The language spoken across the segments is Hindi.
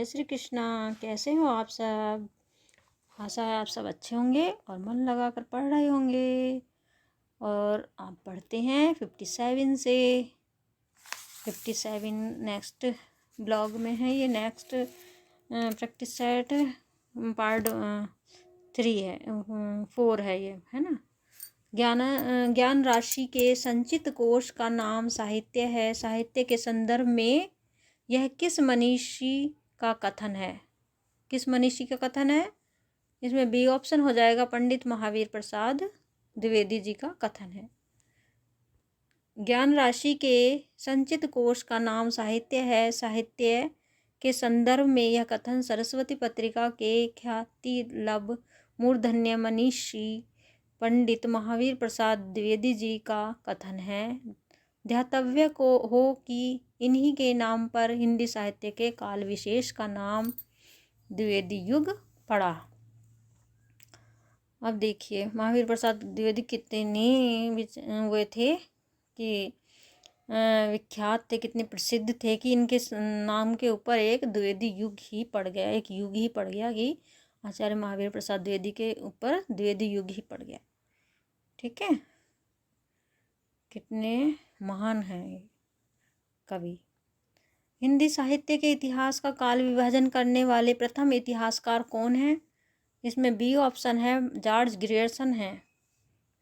जय श्री कृष्णा। कैसे हो आप सब? आशा है आप सब अच्छे होंगे और मन लगा कर पढ़ रहे होंगे। और आप पढ़ते हैं 57 से 57 नेक्स्ट ब्लॉग में है। ये नेक्स्ट प्रैक्टिस सेट पार्ट 3 है, 4 है ये, है ना। ज्ञान राशि के संचित कोश का नाम साहित्य है। साहित्य के संदर्भ में यह किस मनीषी का कथन है? किस मनीषी का कथन है? इसमें बी ऑप्शन हो जाएगा, पंडित महावीर प्रसाद द्विवेदी जी का कथन है। ज्ञान राशि के संचित कोश का नाम साहित्य है। साहित्य के संदर्भ में यह कथन सरस्वती पत्रिका के ख्याति लब मूर्धन्य मनीषी पंडित महावीर प्रसाद द्विवेदी जी का कथन है। ध्यातव्य को हो कि इन्हीं के नाम पर हिंदी साहित्य के काल विशेष का नाम द्विवेदी युग पड़ा। अब देखिए महावीर प्रसाद द्विवेदी कितने हुए थे कि विख्यात थे, कितने प्रसिद्ध थे कि इनके नाम के ऊपर एक द्विवेदी युग ही पड़ गया, एक युग ही पड़ गया कि आचार्य महावीर प्रसाद द्विवेदी के ऊपर द्विवेदी युग ही पड़ गया। ठीक है, कितने महान हैं कवि। हिंदी साहित्य के इतिहास का काल विभाजन करने वाले प्रथम इतिहासकार कौन है? इसमें बी ऑप्शन है, जॉर्ज ग्रियर्सन है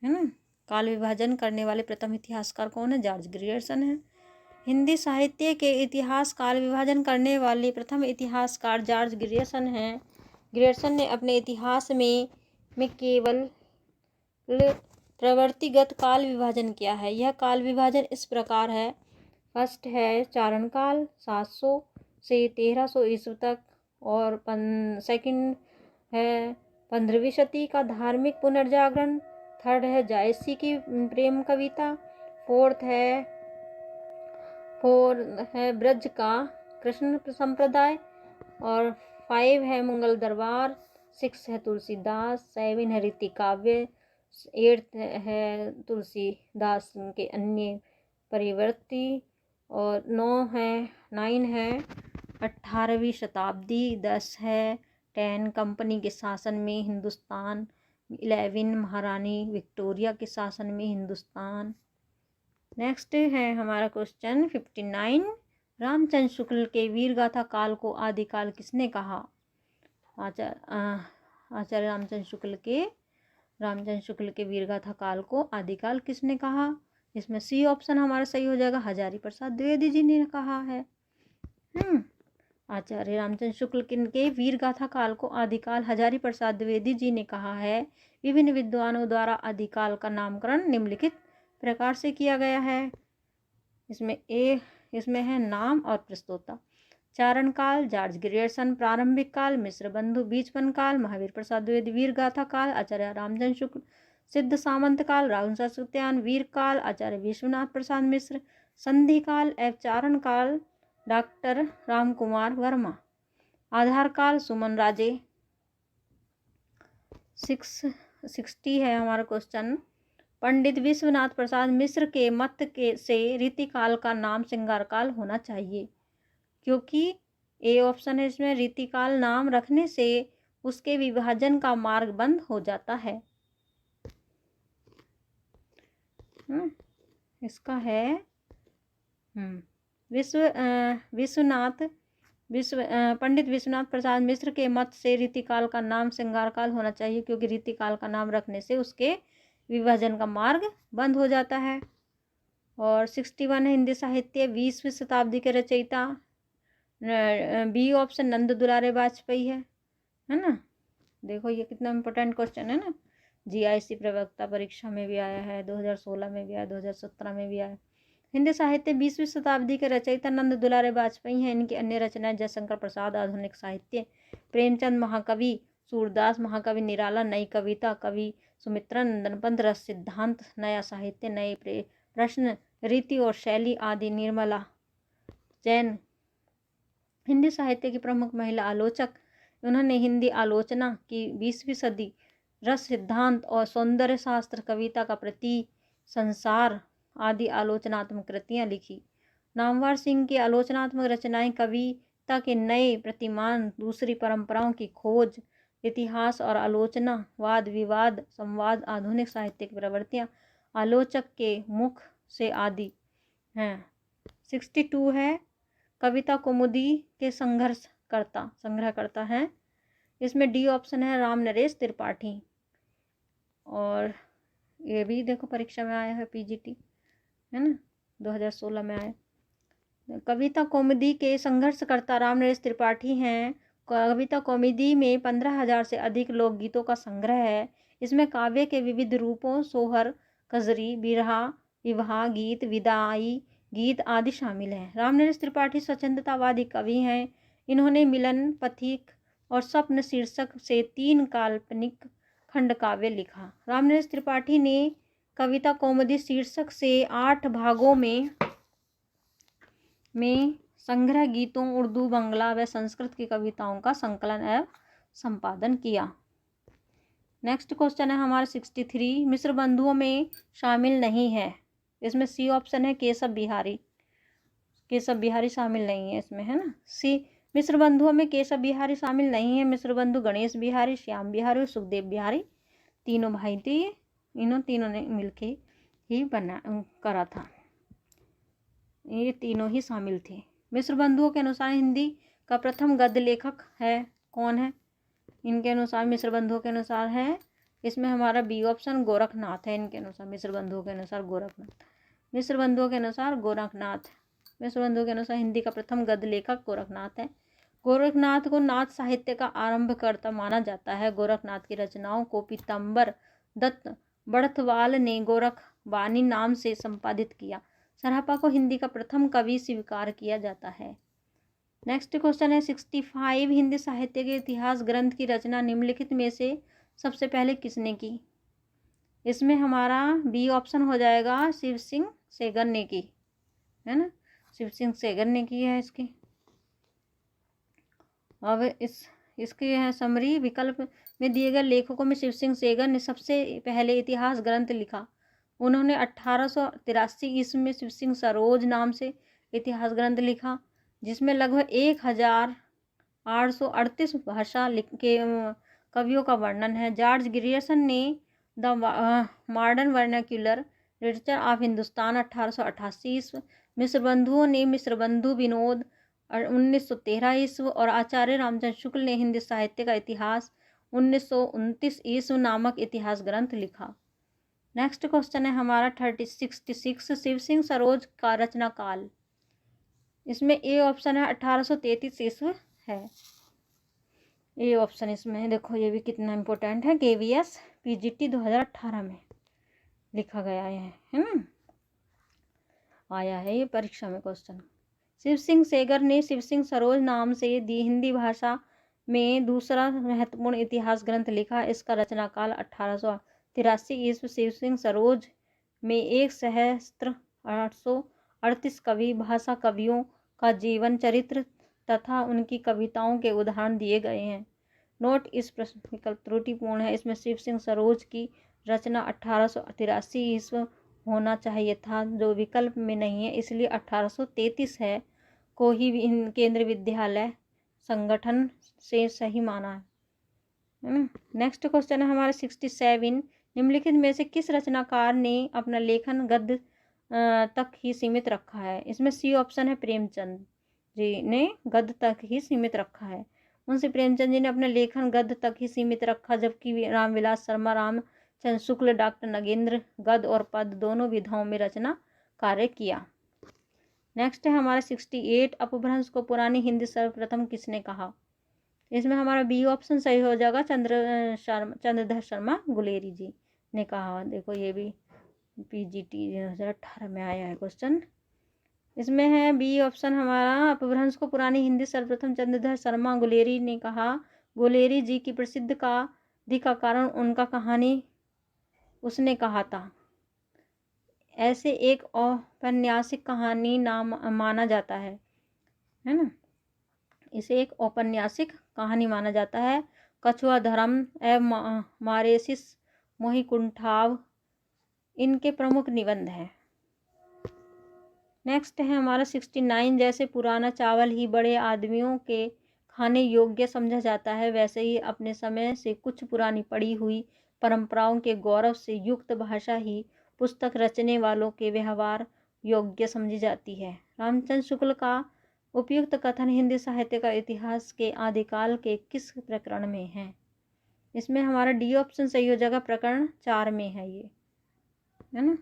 ना। काल विभाजन करने वाले प्रथम इतिहासकार कौन है? जॉर्ज ग्रियर्सन है। हिंदी साहित्य के इतिहास काल विभाजन करने वाले प्रथम इतिहासकार जॉर्ज ग्रियर्सन है। ग्रियर्सन ने अपने इतिहास में केवल प्रवृत्तिगत काल विभाजन किया है। यह काल विभाजन इस प्रकार है। फर्स्ट है चारण काल 700 से 1300 ईस्वी तक, और सेकंड है 15वीं शती का धार्मिक पुनर्जागरण, थर्ड है जायसी की प्रेम कविता, फोर्थ है ब्रज का कृष्ण संप्रदाय, और 5 है मुगल दरबार, 6 है तुलसीदास, 7 है रीति काव्य, 8 है तुलसीदास के अन्य परिवर्ती, और 9 है 18वीं शताब्दी, 10 है 10 कंपनी के शासन में हिंदुस्तान, 11 महारानी विक्टोरिया के शासन में हिंदुस्तान। नेक्स्ट है हमारा क्वेश्चन 59। रामचंद्र शुक्ल के वीर गाथा काल को आदिकाल किसने कहा? आचार्य रामचंद्र शुक्ल के वीर गाथा काल को आदिकाल किसने कहा? इसमें सी ऑप्शन हमारा सही हो जाएगा, हजारी प्रसाद द्विवेदी जी ने कहा है। आचार्य रामचंद्र शुक्ल के वीर गाथा काल को आदिकाल हजारी प्रसाद द्विवेदी जी ने कहा है। विभिन्न विद्वानों द्वारा आदिकाल का नामकरण निम्नलिखित प्रकार से किया गया है। इसमें है नाम और प्रस्तोता। चारण काल जॉर्ज ग्रियर्सन, प्रारंभिक काल मिश्र बंधु, बीचपन काल महावीर प्रसाद द्विवेदी, वीर गाथा काल आचार्य रामचंद्र शुक्ल, सिद्ध सामंत काल राहुल सत्यान, वीर काल आचार्य विश्वनाथ प्रसाद मिश्र, संधि काल चारण काल डॉक्टर राम कुमार वर्मा, आधार काल सुमन राजे। 60 है हमारा क्वेश्चन। पंडित विश्वनाथ प्रसाद मिश्र के मत से रीतिकाल का नाम श्रृंगार काल होना चाहिए, क्योंकि ए ऑप्शन है इसमें, रीतिकाल नाम रखने से उसके विभाजन का मार्ग बंद हो जाता है। इसका है पंडित विश्वनाथ प्रसाद मिश्र के मत से रीतिकाल का नाम श्रृंगार काल होना चाहिए, क्योंकि रीतिकाल का नाम रखने से उसके विभाजन का मार्ग बंद हो जाता है। और 61 है हिंदी साहित्य 20वीं शताब्दी के रचयिता, बी ऑप्शन नंद दुलारे वाजपेयी है ना। देखो ये कितना इम्पोर्टेंट क्वेश्चन है ना, जीआईसी प्रवक्ता परीक्षा में भी आया है, 2016 में भी आया, 2017 में भी आया। हिंदी साहित्य 20वीं शताब्दी के रचयिता नंद दुलारे वाजपेयी हैं। इनकी अन्य रचनाएं जयशंकर प्रसाद आधुनिक साहित्य, प्रेमचंद महाकवि, सूरदास महाकवि निराला नई कविता, कवि सुमित्रा नंदन पंत रस सिद्धांत, नया साहित्य, नए प्रश्न, रीति और शैली आदि, निर्मला जैन हिंदी साहित्य की प्रमुख महिला आलोचक। उन्होंने हिंदी आलोचना की 20वीं सदी, रस सिद्धांत और सौंदर्य शास्त्र, कविता का प्रति संसार आदि आलोचनात्मक कृतियां लिखी। नामवर सिंह की आलोचनात्मक रचनाएं कवि वास्तविकता के नए प्रतिमान, दूसरी परंपराओं की खोज, इतिहास और आलोचना, वाद विवाद, संवाद, आधुनिक साहित्यिक प्रवृत्तियाँ, आलोचक के मुख से आदि हैं। 62 है कविता कौमुदी के संग्रहकर्ता हैं। इसमें डी ऑप्शन है राम नरेश त्रिपाठी। और ये भी देखो परीक्षा में आया है, पीजीटी है ना, 2016 में आया। कविता कौमुदी के संघर्षकर्ता राम नरेश त्रिपाठी हैं। कविता कौमुदी में 15,000 से अधिक लोकगीतों का संग्रह है। इसमें काव्य के विविध रूपों, सोहर, कजरी, बिरहा, विवाह गीत, विदाई गीत आदि शामिल हैं। राम नरेश त्रिपाठी स्वतंत्रतावादी कवि हैं। इन्होंने मिलन, पथिक और स्वप्न शीर्षक से 3 काल्पनिक खंड काव्य लिखा। राम नरेश त्रिपाठी ने कविता कौमुदी शीर्षक से 8 भागों में संग्रह गीतों, उर्दू, बांग्ला व संस्कृत की कविताओं का संकलन एवं संपादन किया। नेक्स्ट क्वेश्चन है हमारा 63, मिस्र बंधुओं में शामिल नहीं है। इसमें सी ऑप्शन है केशव बिहारी। केशव बिहारी शामिल नहीं है इसमें, है ना। सी, मिस्र बंधुओं में केशव बिहारी शामिल नहीं है। मिस्र बंधु गणेश बिहारी, श्याम बिहारी और सुखदेव बिहारी तीनों भाई थे। इन्होंने तीनों ने मिलके ही करा था। ये तीनों ही शामिल थे। मिस्र बंधुओं के अनुसार हिंदी का प्रथम गद्य लेखक है कौन है? इनके अनुसार, मिस्र बंधुओं के अनुसार है, इसमें हमारा बी ऑप्शन गोरखनाथ है। इनके अनुसार, मिस्र बंधुओं के अनुसार गोरखनाथ। मिस्र बंधुओं के अनुसार गोरखनाथ। मिस्र बंधुओं के अनुसार हिंदी का प्रथम गद्य लेखक गोरखनाथ है। गोरखनाथ को नाथ साहित्य का आरंभकर्ता माना जाता है। गोरखनाथ की रचनाओं को पीताम्बर दत्त बड़थवाल ने गोरख बानी नाम से संपादित किया। सरापा को हिंदी का प्रथम कवि स्वीकार किया जाता है। नेक्स्ट क्वेश्चन है 65, हिंदी साहित्य के इतिहास ग्रंथ की रचना निम्नलिखित में से सबसे पहले किसने की? इसमें हमारा बी ऑप्शन हो जाएगा शिव सिंह सेगर ने की, है ना। शिव सिंह सेगर ने की है इसकी। अब इसके है समरी, विकल्प में दिए गए लेखकों में शिव सिंह सेगर ने सबसे पहले इतिहास ग्रंथ लिखा। उन्होंने 1883 ईस्वी में शिव सिंह सरोज नाम से इतिहास ग्रंथ लिखा, जिसमें लगभग 1838 भाषा के कवियों का वर्णन है। जॉर्ज ग्रियर्सन ने the modern vernacular literature of Hindustan 1888 ईस्वी। मिस्र बंधुओं ने मिस्र बंधु विनोद 1913 ईस्वी और आचार्य रामचंद्र शुक्ल ने हिंदी साहित्य का इतिहास 1929 ईस्वी नामक इतिहास ग्रंथ लिखा। नेक्स्ट क्वेश्चन है हमारा 66, शिव सिंह सरोज का रचना काल। इसमें ए ऑप्शन है 1833 ईस्वी है। ए ऑप्शन इसमें है। देखो ये भी कितना इम्पोर्टेंट है, KVS PGT 2018 में लिखा गया है ना, आया है ये परीक्षा में क्वेश्चन। शिव सिंह सेगर ने शिव सिंह सरोज नाम से हिंदी भाषा में दूसरा महत्वपूर्ण इतिहास ग्रंथ लिखा। इसका रचनाकाल 1883 ईस्वी। शिव सिंह सरोज में 1838 कवि भाषा कवियों का जीवन चरित्र तथा उनकी कविताओं के उदाहरण दिए गए हैं। नोट, इस प्रश्न विकल्प त्रुटिपूर्ण है। इसमें शिव सिंह सरोज की रचना 1883 ईस्वी होना चाहिए था, जो विकल्प में नहीं है, इसलिए 1833 है को ही केंद्रीय विद्यालय संगठन से सही माना है ना। नेक्स्ट क्वेश्चन है हमारा 67, निम्नलिखित में से किस रचनाकार ने अपना लेखन गद्य तक ही सीमित रखा है? इसमें सी ऑप्शन है प्रेमचंद जी ने गद्य तक ही सीमित रखा है। उनसे प्रेमचंद जी ने अपना लेखन गद्य तक ही सीमित रखा, जबकि रामविलास शर्मा, रामचंद्र शुक्ल, डॉक्टर नगेंद्र गद्य और पद्य दोनों विधाओं में रचना कार्य किया। नेक्स्ट है हमारा 68, अपभ्रंश को पुरानी हिंदी सर्वप्रथम किसने कहा? इसमें हमारा बी ऑप्शन सही हो जाएगा, चंद्रधर शर्मा गुलेरी जी ने कहा। देखो ये भी PGT 2018 में आया है क्वेश्चन। इसमें है बी ऑप्शन हमारा, अपभ्रंश को पुरानी हिंदी सर्वप्रथम चंद्रधर शर्मा गुलेरी ने कहा। गुलेरी जी की प्रसिद्ध का कारण उनका कहानी उसने कहा था, ऐसे एक औपन्यासिक कहानी नाम माना जाता है ना। इसे एक औपन्यासिक कहानी माना जाता है। कछुआ धर्म एवं मारेसिस मोहिकुंठाव इनके प्रमुख निबंध हैं। नेक्स्ट है हमारा 69, जैसे पुराना चावल ही बड़े आदमियों के खाने योग्य समझा जाता है, वैसे ही अपने समय से कुछ पुरानी पड़ी हुई परंपराओं के गौरव से युक्त भाषा ही पुस्तक रचने वालों के व्यवहार योग्य समझी जाती है। रामचंद्र शुक्ल का उपयुक्त कथन हिंदी साहित्य का इतिहास के आदिकाल के किस प्रकरण में है? इसमें हमारा डी ऑप्शन सही हो जाएगा, प्रकरण 4 में है ये, है ना।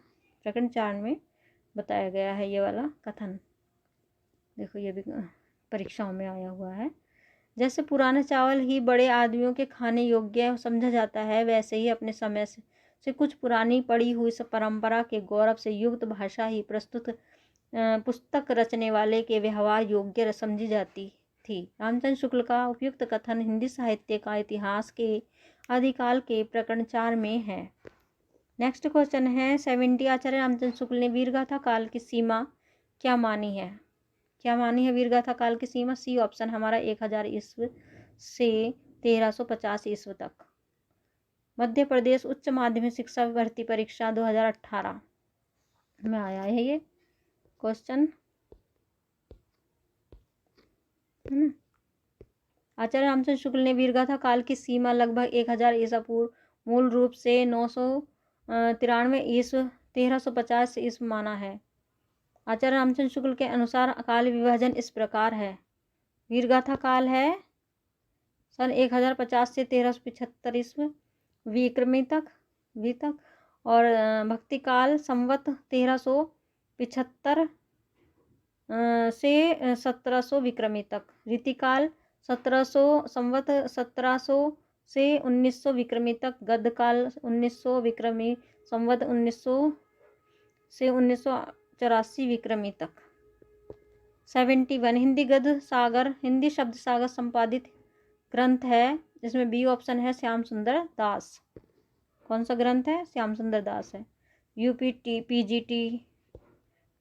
प्रकरण 4 में बताया गया है ये वाला कथन। देखो ये भी परीक्षाओं में आया हुआ है। जैसे पुराना चावल ही बड़े आदमियों के खाने योग्य समझा जाता है, वैसे ही अपने समय से कुछ पुरानी पड़ी हुई परंपरा के गौरव से युक्त भाषा ही पुस्तक रचने वाले के व्यवहार योग्य समझी जाती थी। रामचंद्र शुक्ल का उपयुक्त कथन हिंदी साहित्य का इतिहास के आदिकाल के प्रकरण 4 में है। नेक्स्ट क्वेश्चन है 70, आचार्य रामचंद्र शुक्ल ने वीरगाथा काल की सीमा क्या मानी है? क्या मानी है वीरगाथा काल की सीमा? सी ऑप्शन हमारा 1000 ईस्वी से 1350 ईस्वी तक। मध्य प्रदेश उच्च माध्यमिक शिक्षा भर्ती परीक्षा 2018 में आया है ये क्वेश्चन, है ना। आचार्य रामचंद्र शुक्ल ने वीरगाथा काल की सीमा लगभग 1000 ईसा पूर्व मूल रूप से 993 ईस्वी 1350 ईस्वी माना है। आचार्य रामचंद्र शुक्ल के अनुसार काल विभाजन इस प्रकार है। वीरगाथा काल है सन 1050 से 1375 ईस्वी विक्रमी तक और भक्ति काल संवत 1375 से 1700 विक्रमी तक। रीतिकाल 1700 संवत 1700 से 1900 विक्रमी तक। गद्य काल 1900 विक्रमी संवत 1900 से 1984 विक्रमी तक। 71 हिंदी गद्य सागर हिंदी शब्द सागर संपादित ग्रंथ है, जिसमें बी ऑप्शन है श्याम सुंदर दास। कौन सा ग्रंथ है? श्याम सुंदर दास है। UP PGT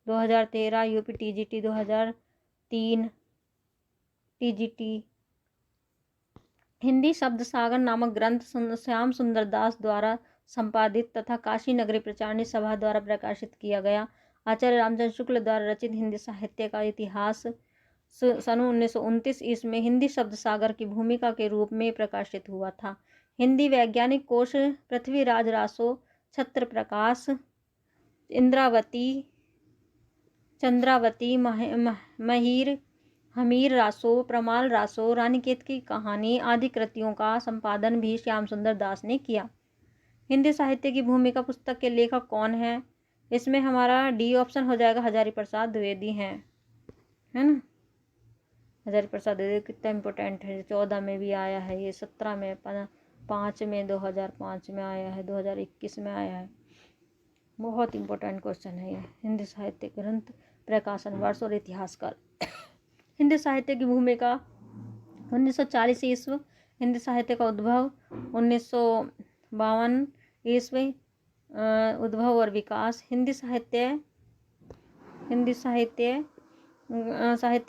2013, UP TGT 2003, TGT. Hindi शब्द सागर नामक ग्रंथ श्याम सुंदर दास द्वारा संपादित तथा काशी नगरी प्रचारणी सभा द्वारा प्रकाशित किया गया आचार्य रामचंद्र शुक्ल द्वारा रचित हिंदी साहित्य का इतिहास सन 1929 ईस्वी में हिंदी शब्द सागर की भूमिका के रूप में प्रकाशित हुआ था। हिंदी वैज्ञानिक कोश पृथ्वीराज रासो, छत्र प्रकाश, इंद्रावती, चंद्रावती, हमीर रासो, प्रमाल रासो, रानीकेत की कहानी आदि कृतियों का संपादन भी श्याम सुंदर दास ने किया। हिंदी साहित्य की भूमिका पुस्तक के लेखक कौन है? इसमें हमारा डी ऑप्शन हो जाएगा हजारी प्रसाद द्विवेदी हैं, है ना। हजारी प्रसाद द्विवेदी कितना इम्पोर्टेंट है, 14 में भी आया है ये, 17 में, 5 में, 2005 में आया है, 2021 में आया है। बहुत इंपॉर्टेंट क्वेश्चन है ये। हिंदी साहित्य ग्रंथ प्रकाशन वर्ष और इतिहास काल। हिंदी साहित्य की भूमिका 1940 ईस्वी। हिंदी साहित्य का उद्भव 1952 ईस्वी। उद्भव और विकास। हिंदी साहित्य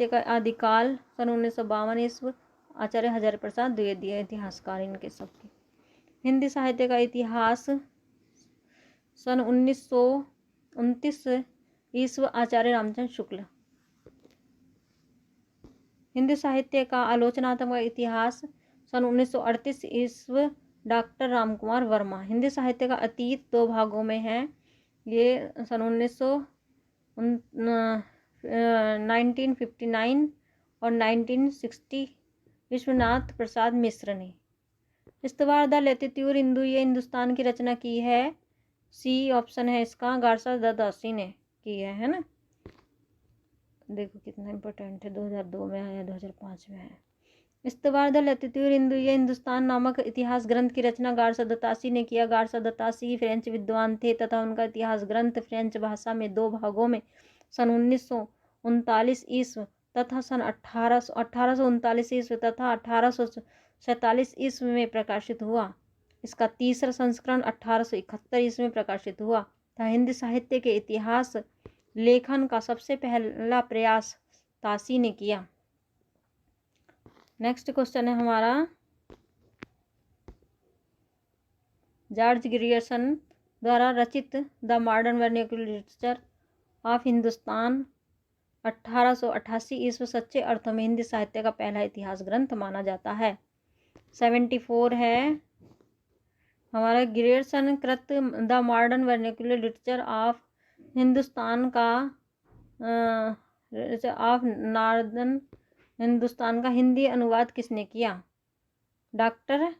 का आदिकाल सन 1952 ईस्वी। आचार्य हजारी प्रसाद द्विवेदी इतिहासकार इनके सबके। हिंदी साहित्य का इतिहास सन 1929 ईस्वी आचार्य रामचंद्र शुक्ल। हिंदी साहित्य का आलोचनात्मक इतिहास सन 1938 ईस्वी डॉक्टर रामकुमार वर्मा। हिंदी साहित्य का अतीत 2 भागों में है, ये सन 1959 और 1960 विश्वनाथ प्रसाद मिश्र ने। इस्तवार द लतीतूर हिंदू ये हिंदुस्तान की रचना की है, सी ऑप्शन है इसका, गारसा ददासी ने की है ना। देखो कितना इम्पोर्टेंट है, 2002 में आया, 2005 में है। इस्तवार द लतीतूर हिंदू ये हिंदुस्तान नामक इतिहास ग्रंथ की रचना गारसा दतासी ने किया। गारसा दतासी फ्रेंच विद्वान थे तथा उनका इतिहास ग्रंथ फ्रेंच भाषा में 2 भागों में सन 1939 ईस्वी तथा सन 1839 ईस्वी तथा 1847 ईस्वी में प्रकाशित हुआ। इसका तीसरा संस्करण 1871 ईस्वी में प्रकाशित हुआ था। हिंदी साहित्य के इतिहास लेखन का सबसे पहला प्रयास तासी ने किया। नेक्स्ट क्वेश्चन है हमारा जॉर्ज ग्रियर्सन द्वारा रचित the modern vernacular literature of Hindustan 1888 ईस्वी सच्चे अर्थों में हिंदी साहित्य का पहला इतिहास ग्रंथ माना जाता है। 74 है हमारा ग्रेडसन कृत the modern vernacular literature of Hindustan का ऑफ नॉर्दर्न हिंदुस्तान का हिंदी अनुवाद किसने किया? डॉक्टर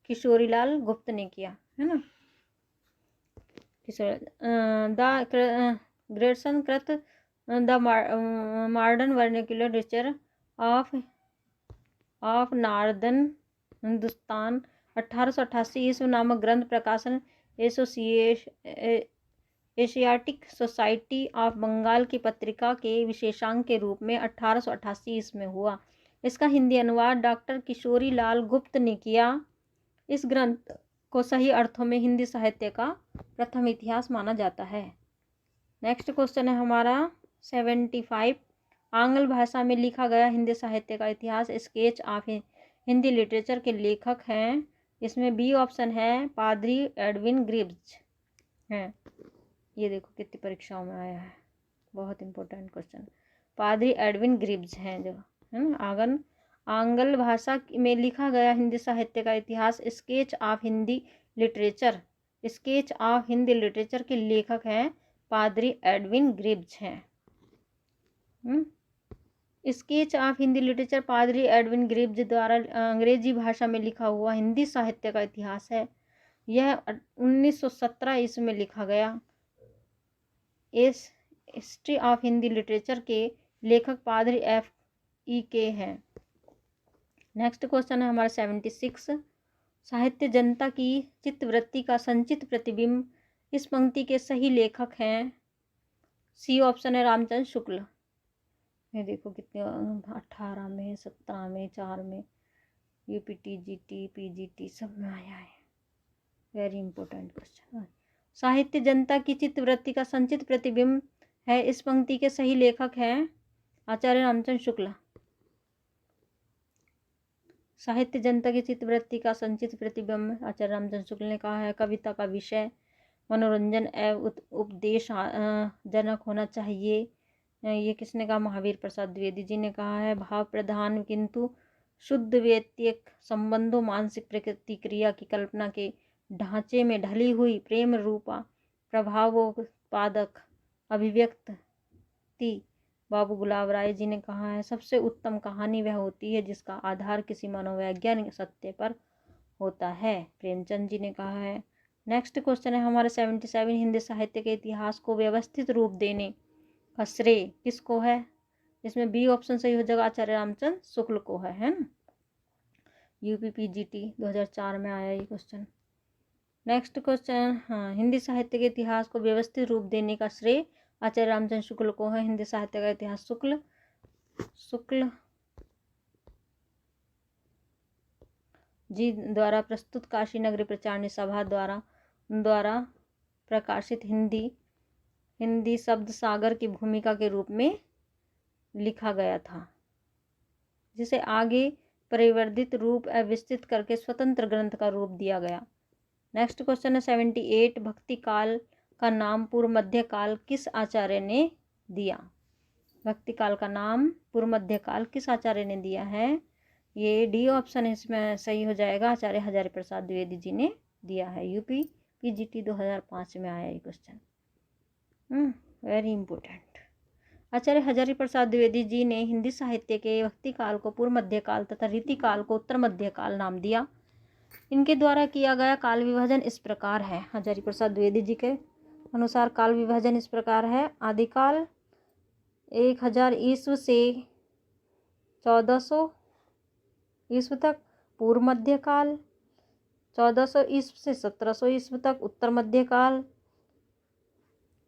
किशोरीलाल गुप्त ने किया, है ना। द ग्रेडसन कृत the modern vernacular literature of northern Hindustan 1888 ईस्वी नामक ग्रंथ प्रकाशन एशियाटिक सोसाइटी ऑफ बंगाल की पत्रिका के विशेषांक के रूप में 1888 ईस्वी में हुआ। इसका हिंदी अनुवाद डॉक्टर किशोरी लाल गुप्त ने किया। इस ग्रंथ को सही अर्थों में हिंदी साहित्य का प्रथम इतिहास माना जाता है। नेक्स्ट क्वेश्चन है हमारा 75 आंग्ल भाषा में लिखा गया हिंदी साहित्य का इतिहास स्केच ऑफ हिंदी लिटरेचर के लेखक हैं। इसमें बी ऑप्शन है पादरी एडविन ग्रिब्स हैं। ये देखो कितनी परीक्षाओं में आया है, बहुत इंपॉर्टेंट क्वेश्चन। पादरी एडविन ग्रिब्स हैं जो, है ना। आंग्ल भाषा में लिखा गया हिंदी साहित्य का इतिहास स्केच ऑफ हिंदी लिटरेचर के लेखक हैं पादरी एडविन ग्रिब्स हैं। स्केच ऑफ हिंदी लिटरेचर पादरी एडविन ग्रिब्स द्वारा अंग्रेजी भाषा में लिखा हुआ हिंदी साहित्य का इतिहास है। यह 1917 ईस्वी में लिखा गया। इस हिस्ट्री ऑफ हिंदी लिटरेचर के लेखक पादरी F.E.K. हैं। नेक्स्ट क्वेश्चन है हमारा 76 साहित्य जनता की चित्तवृत्ति का संचित प्रतिबिंब इस पंक्ति के सही लेखक हैं। सी ऑप्शन है रामचंद्र शुक्ल। ये देखो कितने 18 में 17 में 4 में UPTGT PGT सब में आया है। Very important question. साहित्य जनता की चित्तवृत्ति का संचित प्रतिबिंब है इस पंक्ति के सही लेखक हैं आचार्य रामचंद्र शुक्ला। साहित्य जनता की चित्तवृत्ति का संचित प्रतिबिंब आचार्य रामचंद्र शुक्ल ने कहा है। कविता का विषय मनोरंजन एवं उपदेश जनक होना चाहिए। ये किसने कहा? महावीर प्रसाद द्विवेदी जी ने कहा है। भाव प्रधान किंतु शुद्ध व्यक्तिक संबंधों मानसिक प्रतिक्रिया की कल्पना के ढांचे में ढली हुई प्रेम रूपा प्रभावोत्पादक अभिव्यक्ति बाबू गुलाब राय जी ने कहा है। सबसे उत्तम कहानी वह होती है जिसका आधार किसी मनोवैज्ञानिक सत्य पर होता है, प्रेमचंद जी ने कहा है। नेक्स्ट क्वेश्चन है हमारे 77 हिंदी साहित्य के इतिहास को व्यवस्थित रूप देने का श्रेय किसको है? इसमें बी ऑप्शन सही हो जाएगा, आचार्य रामचंद्र शुक्ल को है ना। UPPGT 2004 में आया ये क्वेश्चन। नेक्स्ट क्वेश्चन, हाँ, हिंदी साहित्य के इतिहास को व्यवस्थित रूप देने का श्रेय आचार्य रामचंद्र शुक्ल को है। हिंदी साहित्य का इतिहास शुक्ल जी द्वारा प्रस्तुत काशी नगरी प्रचारणी सभा द्वारा प्रकाशित हिंदी शब्द सागर की भूमिका के रूप में लिखा गया था, जिसे आगे परिवर्धित रूप विस्तृत करके स्वतंत्र ग्रंथ का रूप दिया गया। नेक्स्ट क्वेश्चन है 78 भक्ति काल का नाम पूर्व मध्य काल किस आचार्य ने दिया? भक्ति काल का नाम पूर्व मध्य काल किस आचार्य ने दिया है? ये डी ऑप्शन इसमें सही हो जाएगा, आचार्य हजारी प्रसाद द्विवेदी जी ने दिया है। UPPGT 2005 में आया ये question. Very important. Acharya Hazari Prasad Dwivedi ji ने हिंदी साहित्य के भक्ति काल को पूर्व मध्य काल तथा रीति काल को उत्तर मध्य काल नाम दिया। इनके द्वारा किया गया काल विभाजन इस प्रकार है। हजारी प्रसाद द्विवेदी जी के अनुसार काल विभाजन इस प्रकार है। आदिकाल 1000 ईस्वी से 1400 ईस्वी तक पूर्व मध्य काल, 1400 ईस्वी से 1700 ईस्वी तक उत्तर मध्य काल,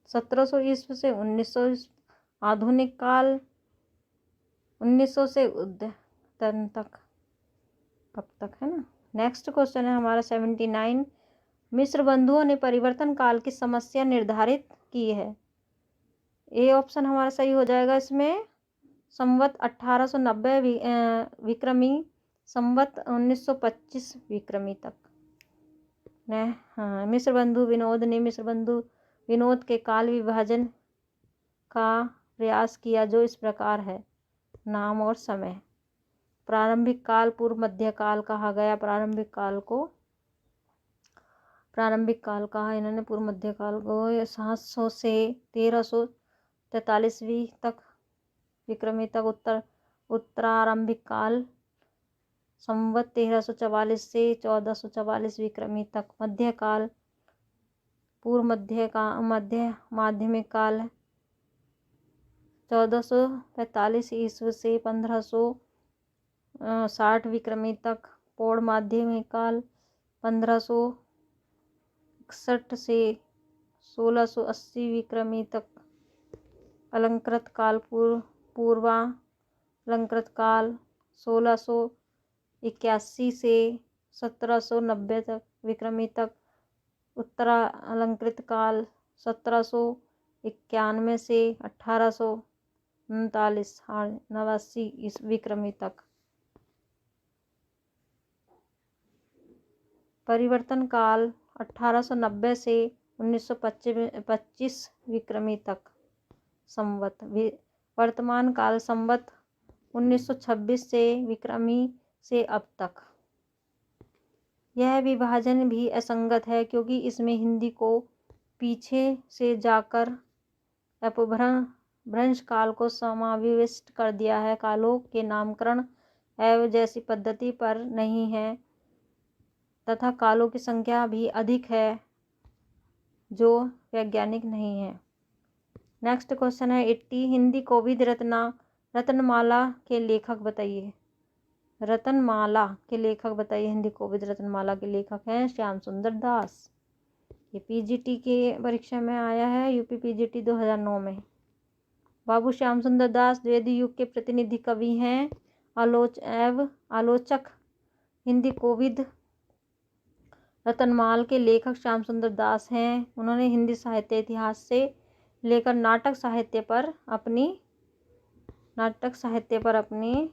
1700 ईस्वी से 1900 ईस्वी आधुनिक काल, 1900 से उद्यतन तक। कब तक है ना। नेक्स्ट क्वेश्चन है हमारा 79 मिस्र बंधुओं ने परिवर्तन काल की समस्या निर्धारित की है। ए ऑप्शन हमारा सही हो जाएगा इसमें संवत 1890 विक्रमी संवत 1925 विक्रमी तक। हाँ, मिस्र बंधु विनोद के काल विभाजन का प्रयास किया जो इस प्रकार है। नाम और समय। प्रारंभिक काल पूर्व मध्यकाल कहा गया। प्रारंभिक काल कहा इन्होंने पूर्व मध्यकाल को 700 से 1343 तक विक्रमी तक। उत्तरारंभिक काल संवत 1344 से 1444 विक्रमी तक। मध्यकाल पूर्व माध्यमिक काल 1445 ईस्वी से 1560 विक्रमी तक। पौड़ माध्यमिक काल 1561 से 1680 विक्रमी तक। अलंकृत काल पूर्वालंकृत काल 1681 से 1790 तक विक्रमी तक। उत्तरालंकृत काल 1791 से 1839 विक्रमी तक। परिवर्तन काल 1890 से 1925 विक्रमी तक संवत। वर्तमान काल संवत 1926 से विक्रमी से अब तक। यह विभाजन भी असंगत है क्योंकि इसमें हिंदी को पीछे से जाकर अपभ्रंश काल को समाविष्ट कर दिया है। कालों के नामकरण एवं जैसी पद्धति पर नहीं है तथा कालों की संख्या भी अधिक है जो वैज्ञानिक नहीं है। नेक्स्ट क्वेश्चन है 80। हिंदी कोविद रत्नमाला के लेखक बताइए। हिंदी कोविद रत्नमाला के लेखक हैं श्याम सुंदर दास। ये पीजीटी के परीक्षा में आया है, यूपी पीजीटी 2009 में। बाबू श्याम सुंदर दास द्विवेदी युग के प्रतिनिधि कवि हैं, आलोचक। हिंदी कोविद रत्नमाला के लेखक श्याम सुंदर दास हैं। उन्होंने हिंदी साहित्य इतिहास से लेकर नाटक साहित्य पर अपनी नाटक साहित्य पर अपनी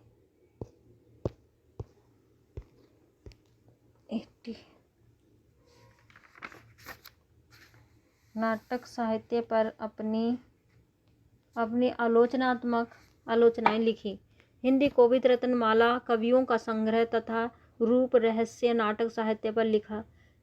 आलोचनाएं लिखी। हिंदी कोविद रत्नमाला कवियों का संग्रह तथा रूप रहस्य नाटक साहित्य पर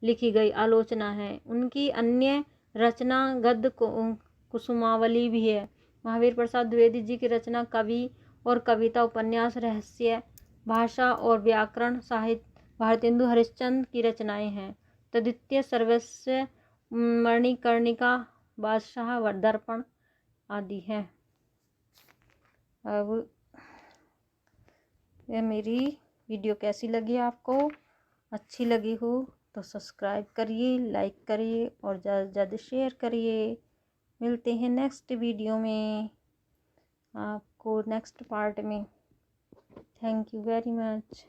लिखी गई आलोचना है। उनकी अन्य रचना गद्य कुसुमावली भी है। महावीर प्रसाद द्विवेदी जी की रचना कवि और कविता, उपन्यास, रहस्य, भाषा और व्याकरण साहित्य भारतेंदु हरिश्चंद्र की रचनाएं हैं। तद्वितीय सर्वस्व, मणिकर्णिका, बादशाह दर्पण आदि हैं। अब यह मेरी वीडियो कैसी लगी आपको? अच्छी लगी हो तो सब्सक्राइब करिए, लाइक करिए और ज़्यादा से ज़्यादा शेयर करिए। मिलते हैं नेक्स्ट वीडियो में आपको नेक्स्ट पार्ट में। Thank you very much.